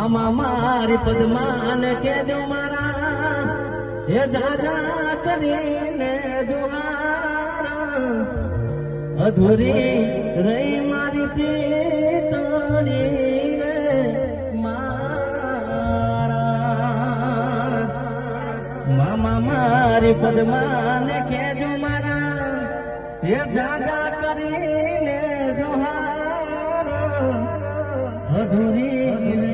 મામા મારી પદ્માને કેજો મારા હે દાદા કરીને દુહાર અધૂરી રહી મારી પીતળી રે મારા મામા મારી પદ્માને કેજો મારા હે દાદા કરીને દુહાર અધૂરી